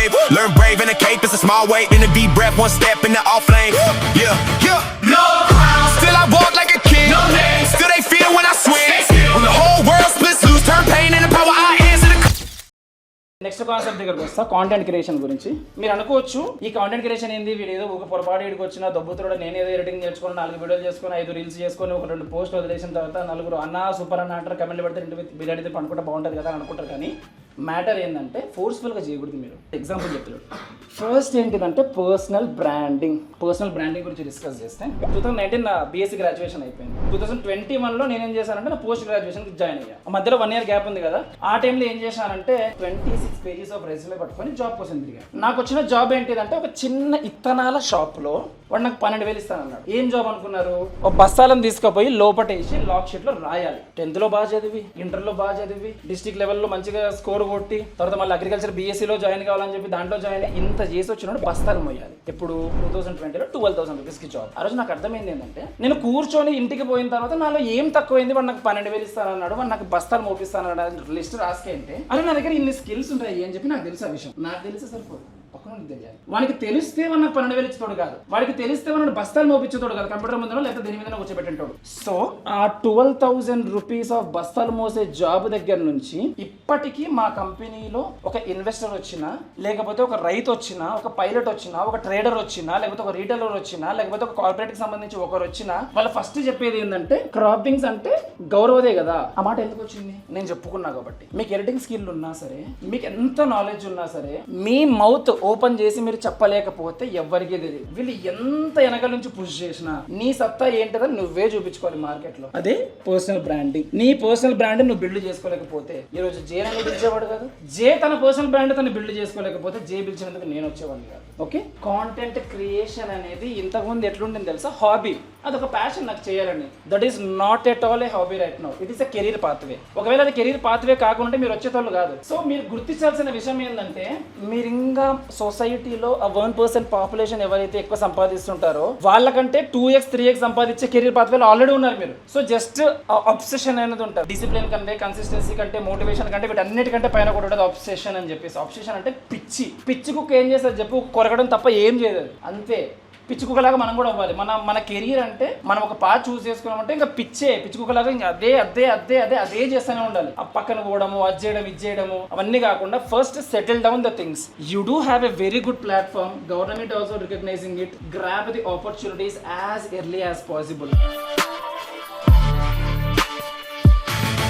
wave. Learn brave in a cape, it's a small weight. In a deep breath, one step in the off lane. Yeah, yeah. No crown. Still I walk like a king. No name. Still they feel when I swing. When the whole world splits loose, turn pain into power. I answer the. Next concept దగ్గరకు వస్తా, content creation గురించి. మీరు అనుకోవచ్చు ఈ content creation ఏంది, వీడు ఏదో ఒక పొరపాటు ఇడికి వచ్చిన దొబ్బుతుడు, నేను ఏదో ఎడిటింగ్ నేర్చుకుని 4 వీడియోలు చేసుకుని 5 రీల్స్ చేసుకొని ఒక 2 పోస్ట్ వదిలేసిన తర్వాత నలుగురు అన్న సూపర్ అన్న అంటారు, కమెంట్లు పెడితే 2 బిర్యానీ తిప్పి అనుకుంటే బాగుంటుంది కదా అని అనుకుంటారు. కానీ మ్యాటర్ ఏంటంటే ఫోర్స్ఫుల్గా చేయకూడదు. మీరు ఎగ్జాంపుల్ చెప్తారు. ఫస్ట్ ఏంటిదంటే పర్సనల్ బ్రాండింగ్ గురించి డిస్కస్ చేస్తే 2019 నా బీఎస్సీ గ్రాడ్యుయేషన్ అయిపోయింది. 2021లో నేనేం చేశానంటే నా పోస్ట్ గ్రాడ్యుయేషన్కి జాయిన్ అయ్యా. మధ్యలో 1 year గ్యాప్ ఉంది కదా, ఆ టైంలో ఏం చేశానంటే 26 pages ఆఫ్ రెజ్యూమే పట్టుకొని జాబ్ కోసం తిరిగాను. నాకు వచ్చిన జాబ్ ఏంటిదంటే ఒక చిన్న ఇత్తనాల షాప్లో వాడు నాకు 12,000 ఇస్తానన్నాడు. ఏం జాబ్ అనుకున్నారు? ఒక బస్తాలను తీసుకుపోయి లోపటేసి లాక్ షీట్లో రాయాలి. 10th బాగా చదివి, ఇంటర్లో బాగా చదివి, డిస్ట్రిక్ట్ లెవెల్లో మంచిగా స్కోర్ కొట్టి, తర్వాత మళ్ళీ అగ్రికల్చర్ బీఎస్సీలో జాయిన్ కావాలని చెప్పి దాంట్లో జాయిన్ ఇంత చేసి వచ్చినప్పుడు బస్తాలు మోయాలి. ఇప్పుడు 2020లో 12,000 రూపీస్కి జాబ్. ఆ రోజు నాకు అర్థమైంది ఏంటంటే నేను కూర్చొని ఇంటికి పోయిన తర్వాత నాలో ఏం తక్కువైంది, వాడు నాకు 12,000 ఇస్తానన్నాడు, వాడు నాకు బస్తాలు మోపిస్తానన్నాడు, లిస్ట్ రాసుకుంటే అరే నా దగ్గర ఇన్ని స్కిల్స్ ఉంటాయి అని చెప్పి నాకు తెలుసు. ఆ విషయం నాకు తెలిసే సరిపోదు, తెలియాలి. వాడికి తెలిస్తే వాడు నాకు 12,000 ఇచ్చేతోడు కాదు, వాడికి తెలిస్తే వాడు బస్తాలు మోపించేతోడు కాదు, కంప్యూటర్ ముందు లేకపోతే దేని మీద కూర్చోబెట్టింటాడు. సో ఆ 12,000 రూపీస్ ఆఫ్ బస్తాలు మోసే జాబ్ దగ్గర నుంచి ఇప్పటికీ మా కంపెనీలో ఒక ఇన్వెస్టర్ వచ్చినా, లేకపోతే ఒక రైతు వచ్చినా, ఒక పైలట్ వచ్చినా, ఒక ట్రేడర్ వచ్చినా, లేకపోతే ఒక రీటైలర్ వచ్చినా, లేకపోతే ఒక కార్పొరేట్ కి సంబంధించి ఒకరు వచ్చినా, వాళ్ళు ఫస్ట్ చెప్పేది ఏంటంటే క్రాపింగ్స్ అంటే గౌరవదే కదా. ఆ మాట ఎందుకు వచ్చింది? నేను చెప్పుకున్నా కాబట్టి. మీకు ఎడిటింగ్ స్కిల్ ఉన్నా సరే, మీకు ఎంత నాలెడ్జ్ ఉన్నా సరే, మీ మౌత్ ఓపెన్ చేసి మీరు చెప్పలేకపోతే ఎవరికి తెలియదు. వీళ్ళు ఎంత వెనక నుంచి పుష్ చేసినా నీ సత్తా ఏంటదని నువ్వే చూపించుకోవాలి మార్కెట్ లో. అదే పర్సనల్ బ్రాండింగ్. నీ పర్సనల్ బ్రాండ్ నువ్వు బిల్డ్ చేసుకోలేకపోతే, ఈ రోజు జే అని పిలిచేవాడు కాదు, జే తన పర్సనల్ బ్రాండ్ తను బిల్డ్ చేసుకోలేకపోతే జే పిలిచినందుకు నేను వచ్చేవాడిని కాదు. ఓకే, కాంటెంట్ క్రియేషన్ అనేది ఇంతకుముందు ఎట్లుంటుంది తెలుసా? హాబీ, అదొక ప్యాషన్ నాకు చేయాలని. That is not at all A hobby right now, it is a career pathway. ఒకవేళ అది కెరీర్ పాత్వే కాకుండా మీరు వచ్చేటోళ్ళు కాదు. సో మీరు గుర్తించాల్సిన విషయం ఏంటంటే, మీరు ఇంకా సొసైటీలో ఆ 1% పాపులేషన్ ఎవరైతే ఎక్కువ సంపాదిస్తుంటారో వాళ్ళకంటే 2x 3x సంపాదించే కెరీర్ పాత్వేలో ఆల్రెడీ ఉన్నారు మీరు. సో జస్ట్ అబ్సెషన్ అనేది ఉంటుంది. డిసిప్లిన్ కంటే, కన్సిస్టెన్సీ కంటే, మోటివేషన్ కంటే, వీటన్నిటికంటే పైన కూడా ఉంటుంది అబ్సెషన్ అని చెప్పేసి. అబ్సెషన్ అంటే పిచ్చి కుక్క ఏం చేస్తుంది చెప్పు? కొరగడం తప్ప ఏం చేయదు, అంతే. పిచ్చి కుక్కలాగా మనం కూడా అవ్వాలి. మన కెరీర్ అంటే మనం ఒక పాత్ చూస్ చేసుకున్నామంటే ఇంకా పిచ్చి కుక్కలాగా ఇంకా అదే చేస్తూనే ఉండాలి. ఆ పక్కన పోవడము, అది చేయడం, ఇది చేయడము అవన్నీ కాకుండా first settle down the things. You do have a very good platform. Government also recognising it. Grab the opportunities as early as possible.